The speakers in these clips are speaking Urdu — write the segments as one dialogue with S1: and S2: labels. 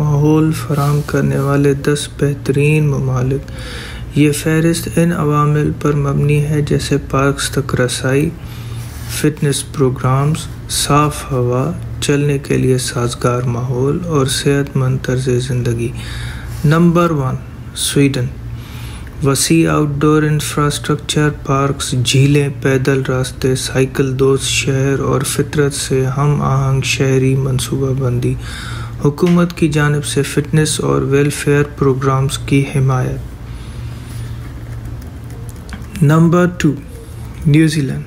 S1: ماحول فراہم کرنے والے 10 بہترین ممالک۔ یہ فہرست ان عوامل پر مبنی ہے جیسے پارکس تک رسائی، فٹنس پروگرامز، صاف ہوا، چلنے کے لیے سازگار ماحول اور صحت مند طرز زندگی۔ Number 1 Sweden. وسیع آؤٹ ڈور انفراسٹرکچر، پارکس، جھیلیں، پیدل راستے، سائیکل دوست شہر اور فطرت سے ہم آہنگ شہری منصوبہ بندی۔ حکومت کی جانب سے فٹنس اور ویلفیئر پروگرامز کی حمایت۔ Number 2 New Zealand.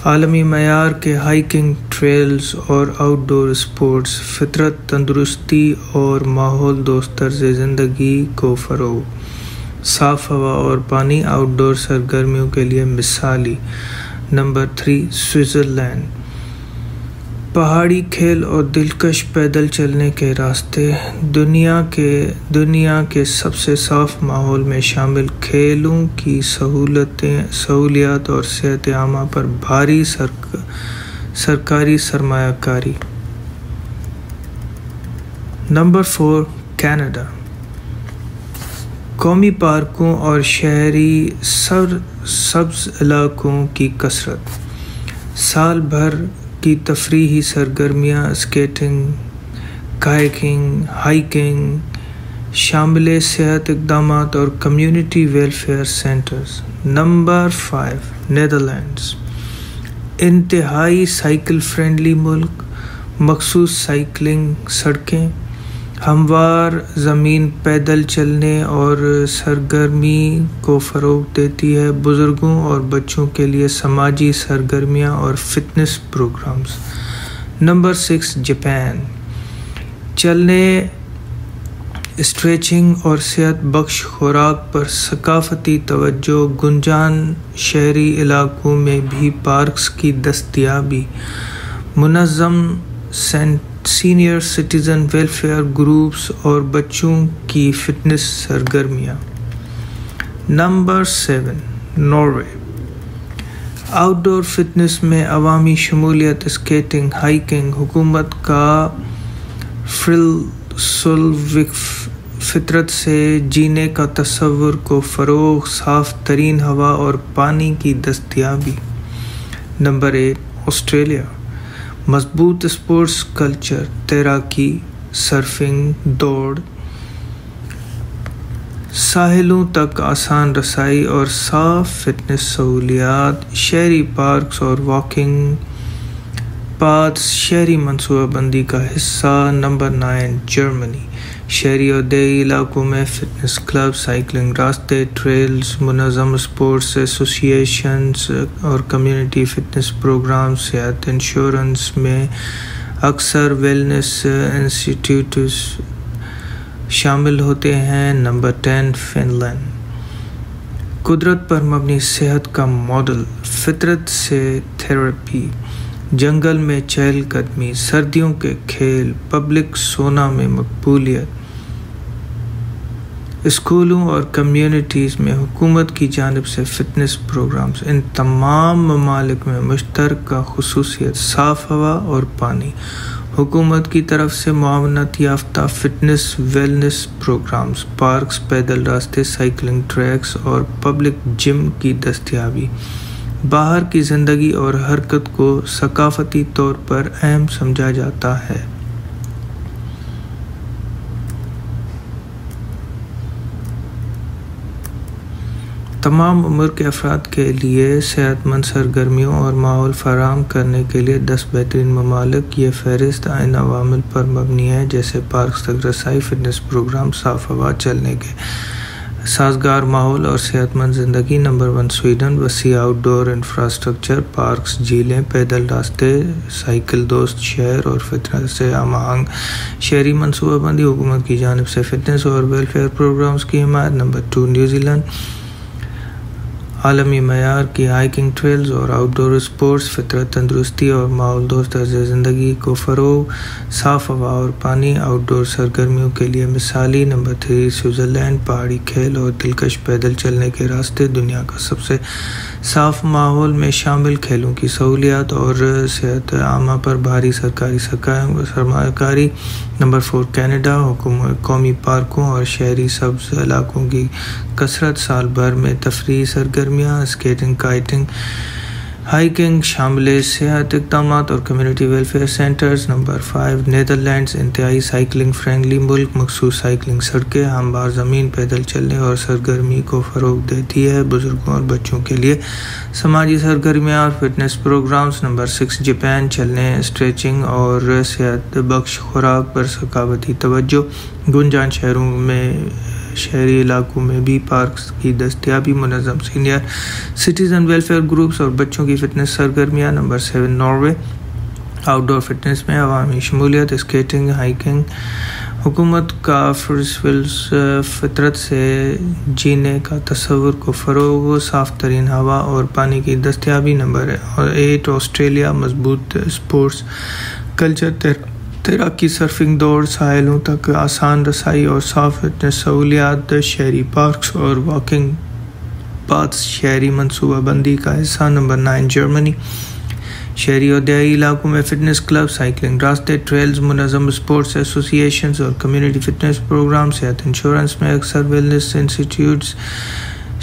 S1: عالمی معیار کے ہائیکنگ ٹریلز اور آؤٹ ڈور اسپورٹس، فطرت، تندرستی اور ماحول دوست طرز زندگی کو فروغ۔ صاف ہوا اور پانی آؤٹ ڈور سرگرمیوں کے لیے مثالی۔ Number 3 Switzerland. پہاڑی کھیل اور دلکش پیدل چلنے کے راستے، دنیا کے سب سے صاف ماحول میں شامل کھیلوں کی سہولیات اور صحت عامہ پر بھاری سرکاری سرمایہ کاری۔ Number 4 Canada. قومی پارکوں اور شہری سبز علاقوں کی کثرت۔ سال بھر کی تفریحی سرگرمیاں اسکیٹنگ، کائیکنگ، ہائیکنگ، شامل صحت اقدامات اور community welfare centres. Number 5 Netherlands. انتہائی سائیکل فرینڈلی ملک، مخصوص سائیکلنگ سڑکیں، ہموار زمین پیدل چلنے اور سرگرمی کو فروغ دیتی ہے، بزرگوں اور بچوں کے لیے سماجی سرگرمیاں اور فٹنس پروگرامز۔ Number 6 Japan. چلنے، اسٹریچنگ اور صحت بخش خوراک پر ثقافتی توجہ، گنجان شہری علاقوں میں بھی پارکس کی دستیابی، منظم سینئر سٹیزن ویلفیئر گروپس اور بچوں کی فٹنس سرگرمیاں۔ Number 7 Norway. آؤٹ ڈور فٹنس میں عوامی شمولیت، اسکیٹنگ، ہائیکنگ، حکومت کا فریسولوک فطرت سے جینے کا تصور کو فروغ، صاف ترین ہوا اور پانی کی دستیابی۔ Number 8 Australia. مضبوط اسپورٹس کلچر، تیراکی، سرفنگ، دوڑ، ساحلوں تک آسان رسائی اور صاف فٹنس سہولیات، شہری پارکس اور واکنگ پاتھس شہری منصوبہ بندی کا حصہ۔ نمبر 9 جرمنی۔ شہری اور دیہی علاقوں میں فٹنس کلب، سائیکلنگ راستے، ٹریلز، منظم اسپورٹس ایسوسی ایشنز اور کمیونٹی فٹنس پروگرام۔ صحت انشورنس میں اکثر ویلنس انسٹیٹیوٹس شامل ہوتے ہیں۔ Number 10 Finland. قدرت پر مبنی صحت کا ماڈل، فطرت سے تھراپی، جنگل میں چہل قدمی، سردیوں کے کھیل، پبلک سونا میں مقبولیت۔ اسکولوں اور کمیونٹیز میں حکومت کی جانب سے فٹنس پروگرامز۔ ان تمام ممالک میں مشترکہ خصوصیت صاف ہوا اور پانی، حکومت کی طرف سے معاونت یافتہ فٹنس ویلنس پروگرامز، پارکس، پیدل راستے، سائیکلنگ ٹریکس اور پبلک جم کی دستیابی۔ باہر کی زندگی اور حرکت کو ثقافتی طور پر اہم سمجھا جاتا ہے۔ تمام عمر کے افراد کے لیے صحت مند سرگرمیوں اور ماحول فراہم کرنے کے لیے 10 بہترین ممالک۔ یہ فہرست ان عوامل پر مبنی ہے جیسے پارکس تک رسائی، فٹنس پروگرام، صاف ہوا، چلنے کے سازگار ماحول اور صحت مند زندگی۔ Number 1 Sweden. وسیع آؤٹ ڈور انفراسٹرکچر، پارکس، جھیلیں، پیدل راستے، سائیکل دوست شہر اور فطرت سے ہم آہنگ شہری منصوبہ بندی، حکومت کی جانب سے فٹنس اور ویلفیئر پروگرامز کی حمایت۔ Number 2 New Zealand. عالمی معیار کی ہائکنگ ٹریلز اور آؤٹ ڈور اسپورٹس، فطرت، تندرستی اور ماحول دوست طرز زندگی کو فروغ، صاف ہوا اور پانی، آؤٹ ڈور سرگرمیوں کے لیے مثالی۔ نمبر 3 سوئٹزرلینڈ، پہاڑی کھیل اور دلکش پیدل چلنے کے راستے، دنیا کا سب سے صاف ماحول میں شامل کھیلوں کی سہولیات اور صحت عامہ پر بھاری سرکاری سرمایہ کاری۔ نمبر 4 کینیڈا، قومی پارکوں اور شہری سبز علاقوں کی کثرت، سال بھر میں تفریحی سرگرمیاں، اسکیٹنگ، کائٹنگ، ہائکنگ شامل صحت اقدامات اور community welfare centres. Number 5 Netherlands, انتہائی سائیکلنگ فرینڈلی ملک، مخصوص سائیکلنگ سڑکیں، ہموار زمین، پیدل چلنے اور سرگرمی کو فروغ دیتی ہے۔ بزرگوں اور بچوں کے لیے سماجی سرگرمیاں اور فٹنس پروگرامز۔ نمبر 6 جاپان، چلنے، اسٹریچنگ اور صحت بخش خوراک پر ثقافتی توجہ، گنجان شہری علاقوں میں بھی پارکس کی دستیابی، منظم سینئر سٹیزن ویلفیئر گروپس اور بچوں کی فٹنس سرگرمیاں۔ نمبر 7 ناروے، آؤٹ ڈور فٹنس میں عوامی شمولیت، اسکیٹنگ، ہائکنگ، حکومت کا فطرت سے جینے کا تصور کو فروغ، صاف ترین ہوا اور پانی کی دستیابی۔ نمبر 8 آسٹریلیا، مضبوط اسپورٹس کلچر، تیراکی، سرفنگ، دوڑ، ساحلوں تک آسان رسائی اور صاف فٹنس سہولیات، شہری پارکس اور واکنگ پاتھس شہری منصوبہ بندی کا حصہ۔ نمبر 9 جرمنی، شہری اور دیہی علاقوں میں فٹنس کلب، سائیکلنگ راستے، ٹریلز، منظم اسپورٹس ایسوسی ایشنز اور کمیونٹی فٹنس پروگرام۔ صحت انشورنس میں اکثر ویلنس انسٹیٹیوٹس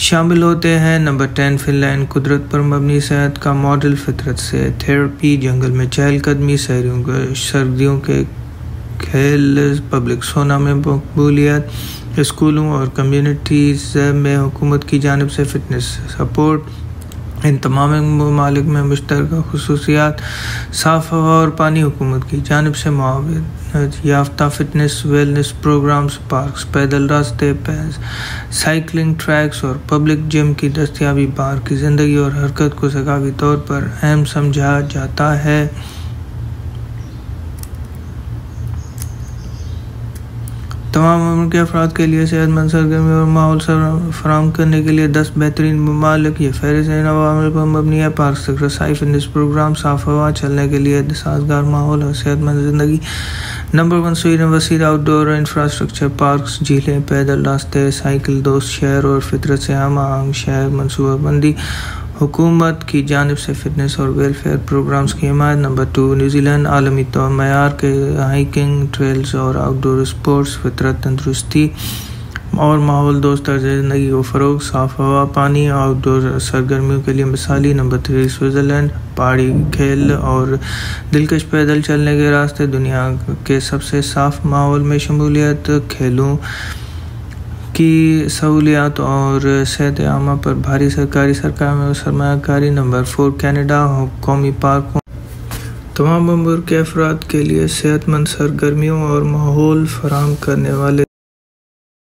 S1: شامل ہوتے ہیں۔ نمبر 10 فن لینڈ، قدرت پر مبنی صحت کا ماڈل، فطرت سے تھراپی، جنگل میں چہل قدمی، سردیوں کے کھیل، پبلک سونا میں مقبولیت، اسکولوں اور کمیونٹیز میں حکومت کی جانب سے فٹنس سپورٹ۔ ان تمام ممالک میں مشترکہ خصوصیات، صاف ہوا اور پانی، حکومت کی جانب سے معاونت یافتہ فٹنس ویلنس پروگرامز، پارکس، پیدل راستے، سائیکلنگ ٹریکس اور پبلک جم کی دستیابی پارک کی زندگی اور حرکت کو ثقافتی طور پر اہم سمجھا جاتا ہے۔ تمام عمر کے افراد کے لیے صحت مند سرگرمی اور ماحول فراہم کرنے کے لیے 10 بہترین ممالک۔ یہ فہرست ان عوامل پر مبنی ہے: پارکس تک رسائی، فٹنس پروگرام، صاف ہوا، چلنے کے لیے سازگار ماحول اور صحت مند زندگی۔ نمبر 1 سویڈن، وسیع آؤٹ ڈور انفراسٹرکچر، پارکس، جھیلیں، پیدل راستے، سائیکل دوست شہر اور فطرت سے ہم آہنگ شہر منصوبہ بندی، حکومت کی جانب سے فٹنس اور ویلفیئر پروگرامز کی حمایت۔ نمبر 2 نیوزی لینڈ، عالمی معیار کے ہائکنگ ٹریلز اور آؤٹ ڈور اسپورٹس، فطرت، تندرستی اور ماحول دوست طرز زندگی کو فروغ، صاف ہوا، پانی، آؤٹ ڈور سرگرمیوں کے لیے مثالی۔ نمبر 3 سوئٹزرلینڈ، پہاڑی کھیل اور دلکش پیدل چلنے کے راستے، دنیا کے سب سے صاف ماحول میں شمولیت، کھیلوں کی سہولیات اور صحت عامہ پر بھاری سرکاری سرمایہ کاری۔ نمبر 4 کینیڈا، قومی پارکوں، تمام عمر کے افراد کے لیے صحت مند سرگرمیوں اور ماحول فراہم کرنے والے